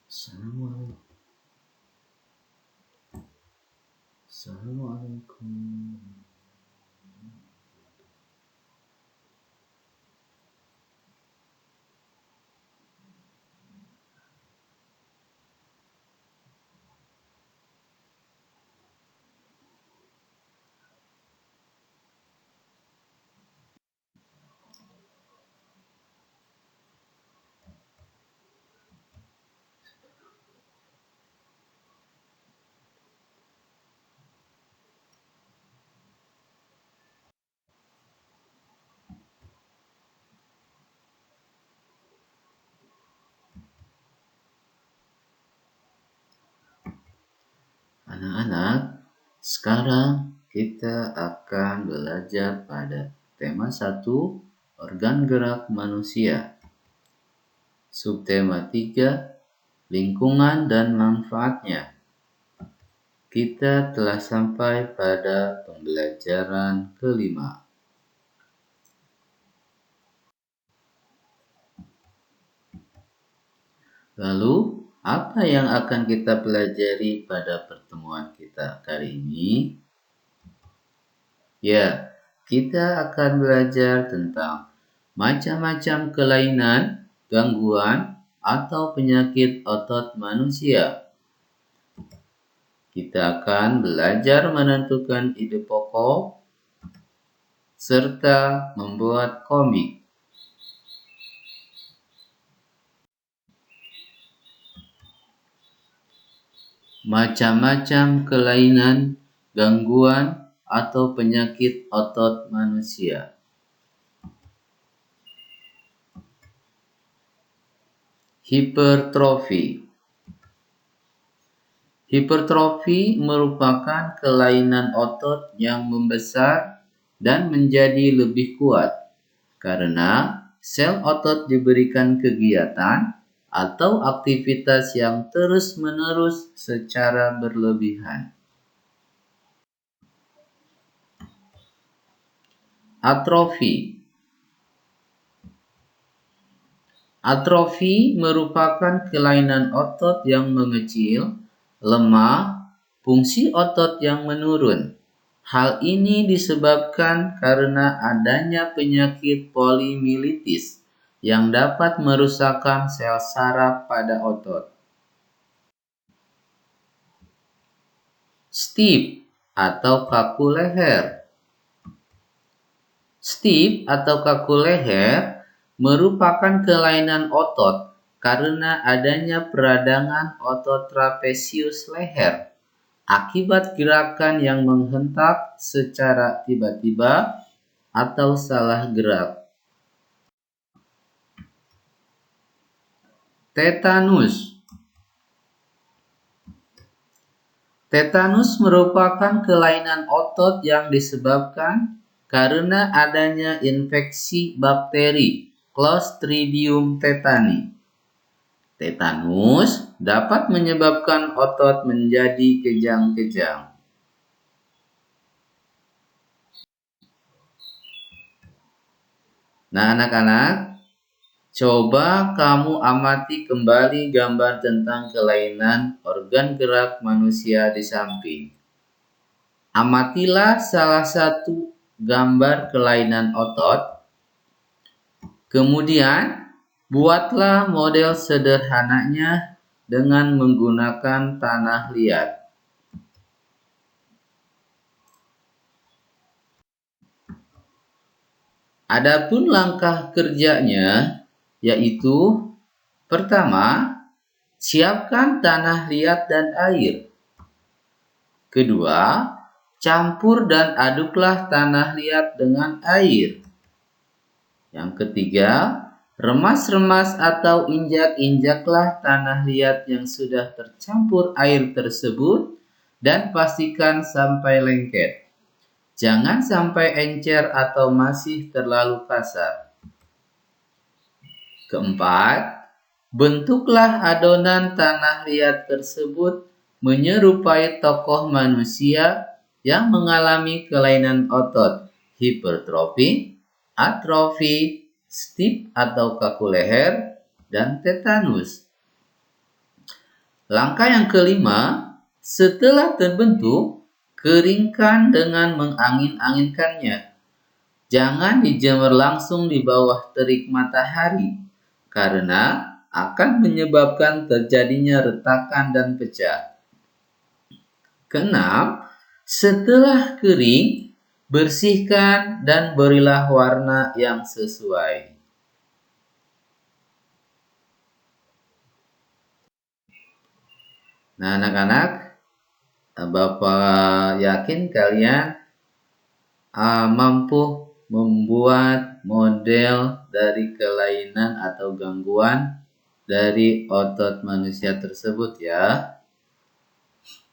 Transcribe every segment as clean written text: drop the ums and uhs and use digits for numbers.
Assalamualaikum. Assalamualaikum. Anak-anak, sekarang kita akan belajar pada tema 1, organ gerak manusia. Subtema 3, lingkungan dan manfaatnya. Kita telah sampai pada pembelajaran kelima. Lalu, apa yang akan kita pelajari pada pertemuan kita kali ini? Ya, kita akan belajar tentang macam-macam kelainan, gangguan, atau penyakit otot manusia. Kita akan belajar menentukan ide pokok, serta membuat komik. Macam-macam kelainan, gangguan, atau penyakit otot manusia. Hipertrofi. Hipertrofi merupakan kelainan otot yang membesar dan menjadi lebih kuat karena sel otot diberikan kegiatan atau aktivitas yang terus-menerus secara berlebihan. Atrofi. Atrofi merupakan kelainan otot yang mengecil, lemah, fungsi otot yang menurun. Hal ini disebabkan karena adanya penyakit polimilitis yang dapat merusakkan sel saraf pada otot. Stiff atau kaku leher. Stiff atau kaku leher merupakan kelainan otot karena adanya peradangan otot trapesius leher akibat gerakan yang menghentak secara tiba-tiba atau salah gerak. Tetanus. Tetanus merupakan kelainan otot yang disebabkan karena adanya infeksi bakteri Clostridium tetani. Tetanus dapat menyebabkan otot menjadi kejang-kejang. Nah, anak-anak, coba kamu amati kembali gambar tentang kelainan organ gerak manusia di samping. Amatilah salah satu gambar kelainan otot. Kemudian, buatlah model sederhananya dengan menggunakan tanah liat. Adapun langkah kerjanya yaitu pertama, siapkan tanah liat dan air. Kedua, campur dan aduklah tanah liat dengan air. Yang ketiga, remas-remas atau injak-injaklah tanah liat yang sudah tercampur air tersebut dan pastikan sampai lengket. Jangan sampai encer atau masih terlalu kasar. Keempat, bentuklah adonan tanah liat tersebut menyerupai tokoh manusia yang mengalami kelainan otot, hipertrofi, atrofi, stiff atau kaku leher, dan tetanus. Langkah yang kelima, setelah terbentuk, keringkan dengan mengangin-anginkannya. Jangan dijemur langsung di bawah terik matahari, karena akan menyebabkan terjadinya retakan dan pecah. Keenam, setelah kering, bersihkan dan berilah warna yang sesuai. Nah, anak-anak, Bapak yakin kalian mampu membuat model dari kelainan atau gangguan dari otot manusia tersebut ya.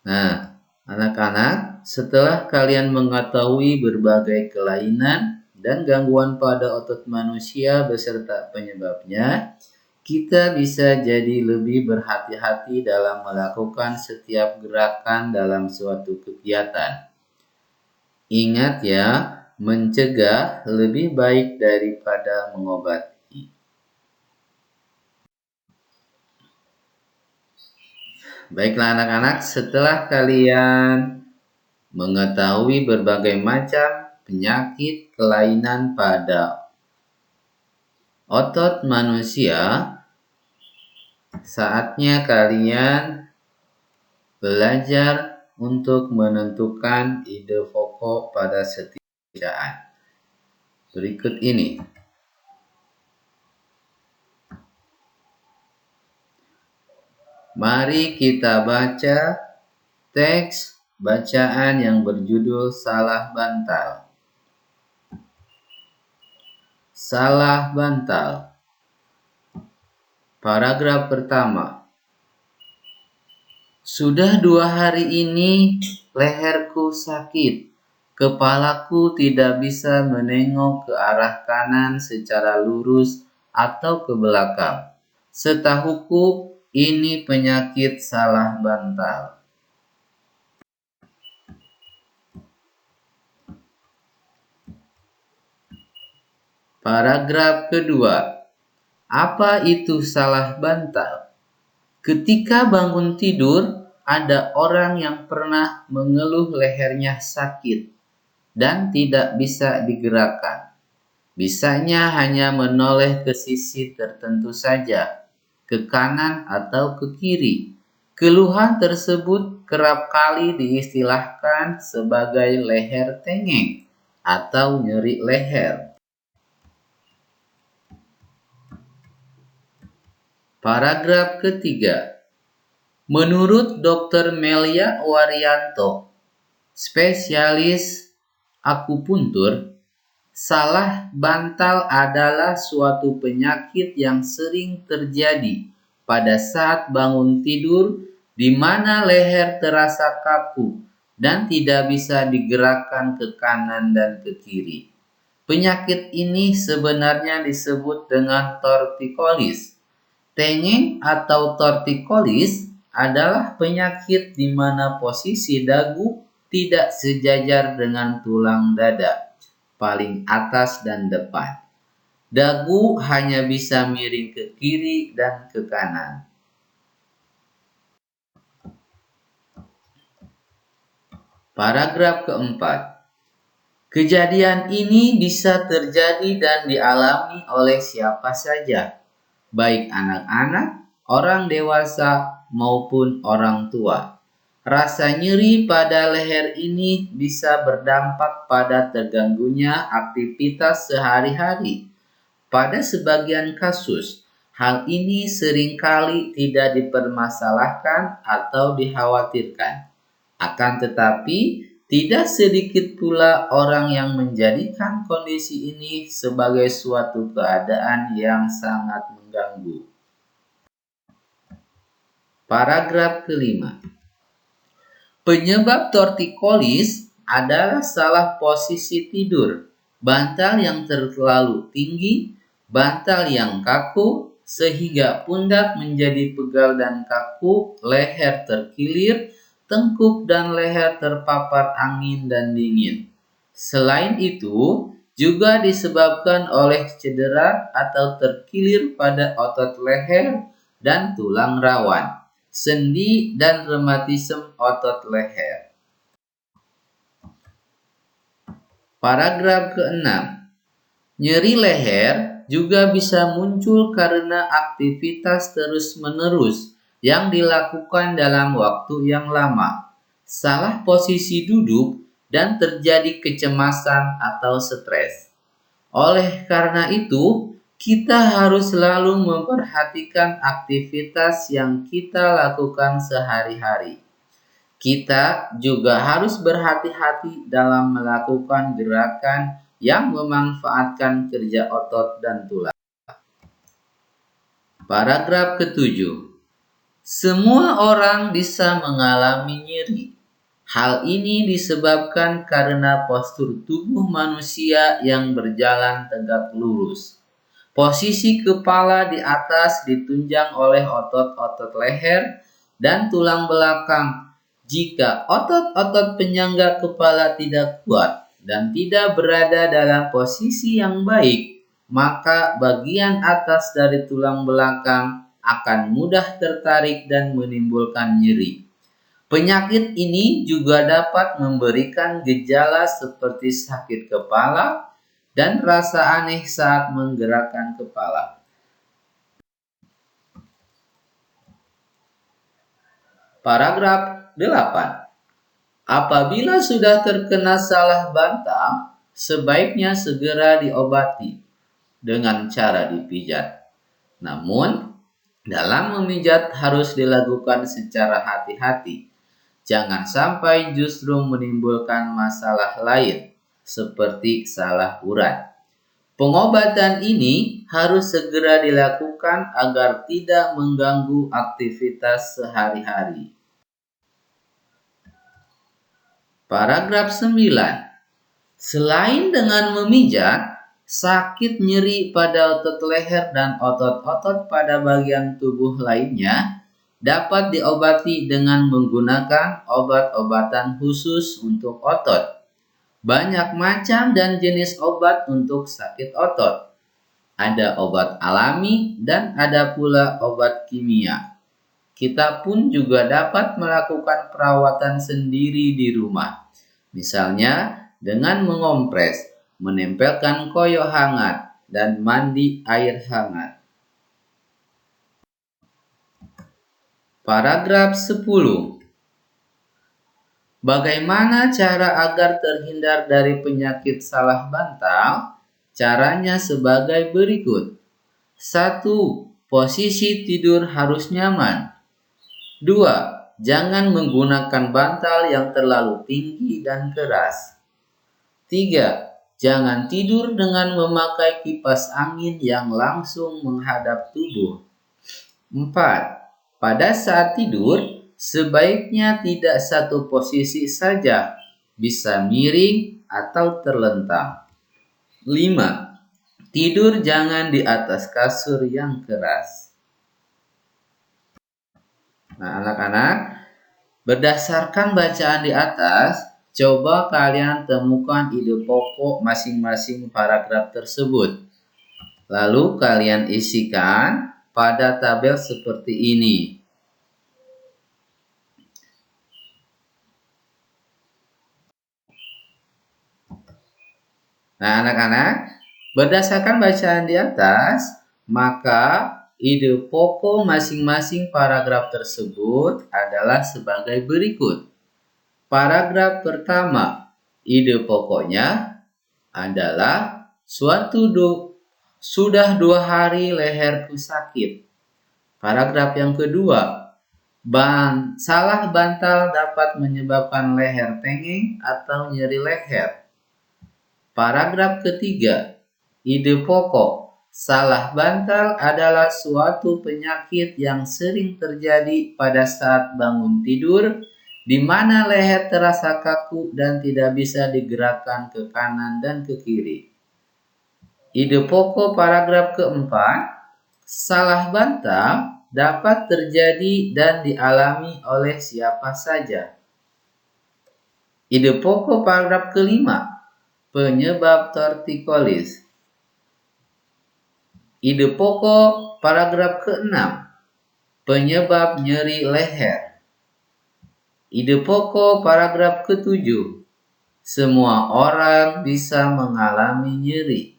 Nah, anak-anak, setelah kalian mengetahui berbagai kelainan dan gangguan pada otot manusia beserta penyebabnya, kita bisa jadi lebih berhati-hati dalam melakukan setiap gerakan dalam suatu kegiatan. Ingat ya, mencegah lebih baik daripada mengobati. Baiklah anak-anak, setelah kalian mengetahui berbagai macam penyakit kelainan pada otot manusia, saatnya kalian belajar untuk menentukan ide pokok pada setiap pekerjaan. Berikut ini. Mari kita baca teks bacaan yang berjudul Salah Bantal. Salah bantal. Paragraf pertama. Sudah 2 hari ini leherku sakit. Kepalaku tidak bisa menengok ke arah kanan secara lurus atau ke belakang. Setahuku ini penyakit salah bantal. Paragraf kedua. Apa itu salah bantal? Ketika bangun tidur, ada orang yang pernah mengeluh lehernya sakit dan tidak bisa digerakkan. Bisanya hanya menoleh ke sisi tertentu saja, ke kanan atau ke kiri. Keluhan tersebut kerap kali diistilahkan sebagai leher tengeng atau nyeri leher. Paragraf ketiga. Menurut Dr. Melia Waryanto, spesialis akupuntur, salah bantal adalah suatu penyakit yang sering terjadi pada saat bangun tidur di mana leher terasa kaku dan tidak bisa digerakkan ke kanan dan ke kiri. Penyakit ini sebenarnya disebut dengan tortikolis. Tengeng atau tortikolis adalah penyakit di mana posisi dagu tidak sejajar dengan tulang dada, paling atas dan depan. Dagu hanya bisa miring ke kiri dan ke kanan. Paragraf keempat. Kejadian ini bisa terjadi dan dialami oleh siapa saja, baik anak-anak, orang dewasa, maupun orang tua. Rasa nyeri pada leher ini bisa berdampak pada terganggunya aktivitas sehari-hari. Pada sebagian kasus, hal ini seringkali tidak dipermasalahkan atau dikhawatirkan. Akan tetapi, tidak sedikit pula orang yang menjadikan kondisi ini sebagai suatu keadaan yang sangat mengganggu. Paragraf kelima. Penyebab tortikolis adalah salah posisi tidur, bantal yang terlalu tinggi, bantal yang kaku, sehingga pundak menjadi pegal dan kaku, leher terkilir, tengkuk dan leher terpapar angin dan dingin. Selain itu, juga disebabkan oleh cedera atau terkilir pada otot leher dan tulang rawan, sendi, dan rematisme otot leher. Paragraf ke-6. Nyeri leher juga bisa muncul karena aktivitas terus-menerus yang dilakukan dalam waktu yang lama, salah posisi duduk, dan terjadi kecemasan atau stres. Oleh karena itu, kita harus selalu memperhatikan aktivitas yang kita lakukan sehari-hari. Kita juga harus berhati-hati dalam melakukan gerakan yang memanfaatkan kerja otot dan tulang. Paragraf ke-7. Semua orang bisa mengalami nyeri. Hal ini disebabkan karena postur tubuh manusia yang berjalan tegak lurus. Posisi kepala di atas ditunjang oleh otot-otot leher dan tulang belakang. Jika otot-otot penyangga kepala tidak kuat dan tidak berada dalam posisi yang baik, maka bagian atas dari tulang belakang akan mudah tertarik dan menimbulkan nyeri. Penyakit ini juga dapat memberikan gejala seperti sakit kepala dan rasa aneh saat menggerakkan kepala. Paragraf 8. Apabila sudah terkena salah bantal, sebaiknya segera diobati dengan cara dipijat. Namun, dalam memijat harus dilakukan secara hati-hati. Jangan sampai justru menimbulkan masalah lain, seperti salah urat. Pengobatan ini harus segera dilakukan agar tidak mengganggu aktivitas sehari-hari. Paragraf 9. Selain dengan memijat, sakit nyeri pada otot leher dan otot-otot pada bagian tubuh lainnya dapat diobati dengan menggunakan obat-obatan khusus untuk otot. Banyak macam dan jenis obat untuk sakit otot. Ada obat alami dan ada pula obat kimia. Kita pun juga dapat melakukan perawatan sendiri di rumah. Misalnya dengan mengompres, menempelkan koyo hangat, dan mandi air hangat. Paragraf 10. Bagaimana cara agar terhindar dari penyakit salah bantal? Caranya sebagai berikut. 1. Posisi tidur harus nyaman. 2. Jangan menggunakan bantal yang terlalu tinggi dan keras. 3. Jangan tidur dengan memakai kipas angin yang langsung menghadap tubuh. 4. Pada saat tidur, sebaiknya tidak satu posisi saja, bisa miring atau terlentang. 5. Tidur jangan di atas kasur yang keras. Nah, anak-anak, berdasarkan bacaan di atas, coba kalian temukan ide pokok masing-masing paragraf tersebut. Lalu kalian isikan pada tabel seperti ini. Nah, anak-anak, berdasarkan bacaan di atas, maka ide pokok masing-masing paragraf tersebut adalah sebagai berikut. Paragraf pertama, ide pokoknya adalah sudah 2 hari leherku sakit. Paragraf yang kedua, salah bantal dapat menyebabkan leher tengeng atau nyeri leher. Paragraf ketiga, ide pokok. Salah bantal adalah suatu penyakit yang sering terjadi pada saat bangun tidur, di mana leher terasa kaku dan tidak bisa digerakkan ke kanan dan ke kiri. Ide pokok paragraf keempat, salah bantal dapat terjadi dan dialami oleh siapa saja. Ide pokok paragraf kelima, penyebab tortikolis. Ide pokok paragraf ke-6, Penyebab nyeri leher. Ide pokok paragraf ke-7. Semua orang bisa mengalami nyeri.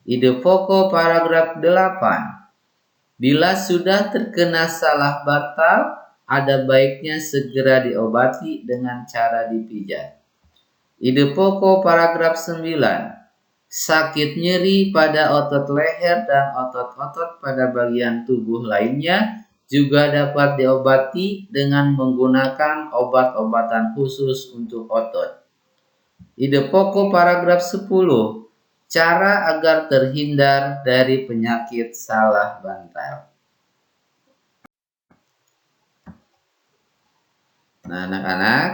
Ide pokok paragraf 8. Bila sudah terkena salah bantal, ada baiknya segera diobati dengan cara dipijat. Ide pokok paragraf 9. Sakit nyeri pada otot leher dan otot-otot pada bagian tubuh lainnya juga dapat diobati dengan menggunakan obat-obatan khusus untuk otot. Ide pokok paragraf 10. Cara agar terhindar dari penyakit salah bantal. Nah, anak-anak,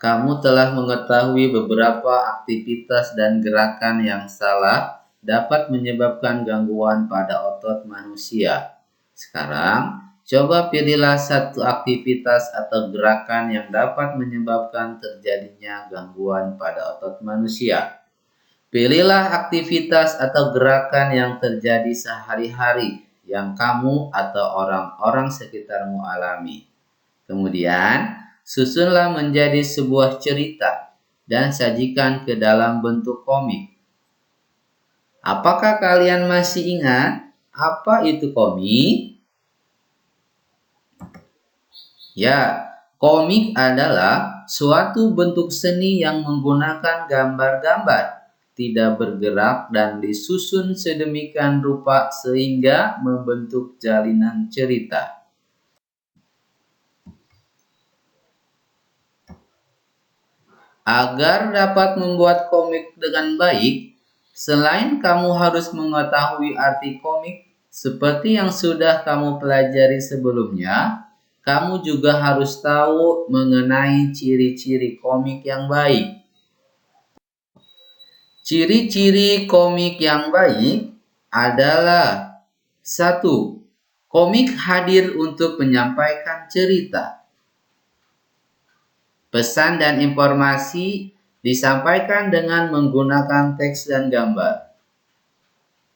kamu telah mengetahui beberapa aktivitas dan gerakan yang salah dapat menyebabkan gangguan pada otot manusia. Sekarang, coba pilihlah satu aktivitas atau gerakan yang dapat menyebabkan terjadinya gangguan pada otot manusia. Pilihlah aktivitas atau gerakan yang terjadi sehari-hari yang kamu atau orang-orang sekitarmu alami. Kemudian, susunlah menjadi sebuah cerita dan sajikan ke dalam bentuk komik. Apakah kalian masih ingat apa itu komik? Ya, komik adalah suatu bentuk seni yang menggunakan gambar-gambar, tidak bergerak dan disusun sedemikian rupa sehingga membentuk jalinan cerita. Agar dapat membuat komik dengan baik, selain kamu harus mengetahui arti komik seperti yang sudah kamu pelajari sebelumnya, kamu juga harus tahu mengenai ciri-ciri komik yang baik. Ciri-ciri komik yang baik adalah 1. Komik hadir untuk menyampaikan cerita. Pesan dan informasi disampaikan dengan menggunakan teks dan gambar.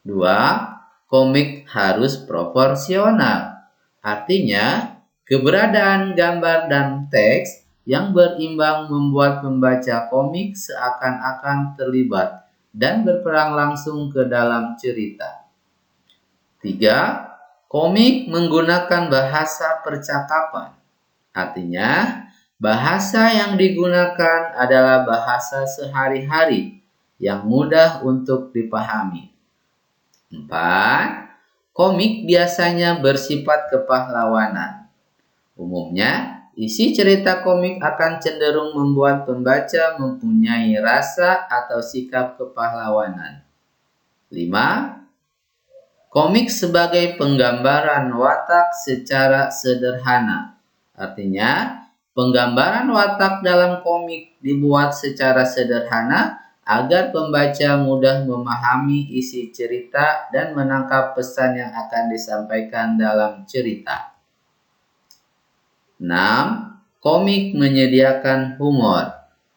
2. Komik harus proporsional. Artinya, keberadaan gambar dan teks yang berimbang membuat pembaca komik seakan-akan terlibat dan berperan langsung ke dalam cerita. 3. Komik menggunakan bahasa percakapan. Artinya, bahasa yang digunakan adalah bahasa sehari-hari yang mudah untuk dipahami. 4. Komik biasanya bersifat kepahlawanan. Umumnya, isi cerita komik akan cenderung membuat pembaca mempunyai rasa atau sikap kepahlawanan. 5. Komik sebagai penggambaran watak secara sederhana. Artinya, penggambaran watak dalam komik dibuat secara sederhana agar pembaca mudah memahami isi cerita dan menangkap pesan yang akan disampaikan dalam cerita. 6. Komik menyediakan humor.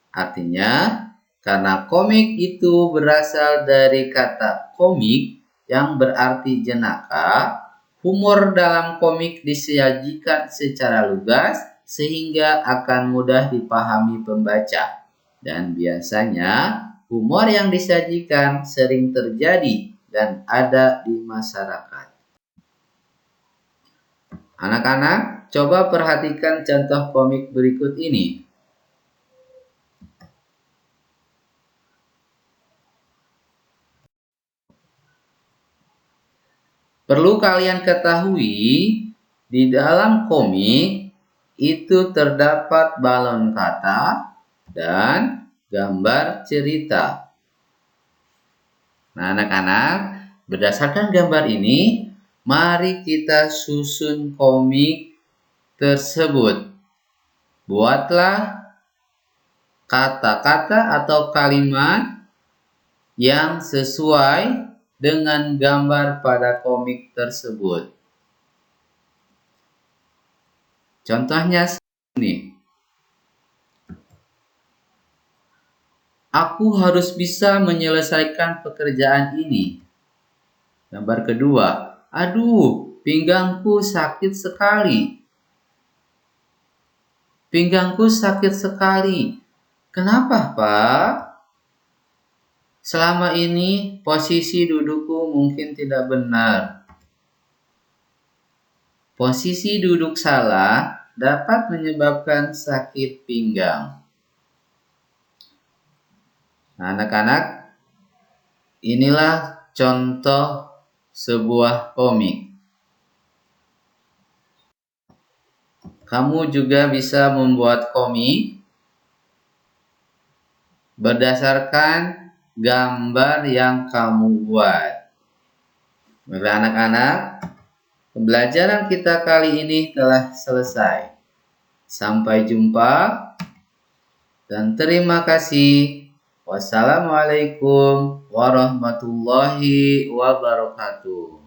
Artinya, karena komik itu berasal dari kata komik yang berarti jenaka, humor dalam komik disajikan secara lugas sehingga akan mudah dipahami pembaca. Dan biasanya, humor yang disajikan sering terjadi dan ada di masyarakat. Anak-anak, coba perhatikan contoh komik berikut ini. Perlu kalian ketahui, di dalam komik itu terdapat balon kata dan gambar cerita. Nah, anak-anak, berdasarkan gambar ini, mari kita susun komik tersebut. Buatlah kata-kata atau kalimat yang sesuai dengan gambar pada komik tersebut. Contohnya ini. Aku harus bisa menyelesaikan pekerjaan ini. Gambar kedua. Aduh, pinggangku sakit sekali. Pinggangku sakit sekali. Kenapa, Pak? Selama ini posisi dudukku mungkin tidak benar. Posisi duduk salah dapat menyebabkan sakit pinggang. Nah, anak-anak, inilah contoh sebuah komik. Kamu juga bisa membuat komik berdasarkan gambar yang kamu buat. Baiklah anak-anak, pembelajaran kita kali ini telah selesai. Sampai jumpa dan terima kasih. Wassalamualaikum warahmatullahi wabarakatuh.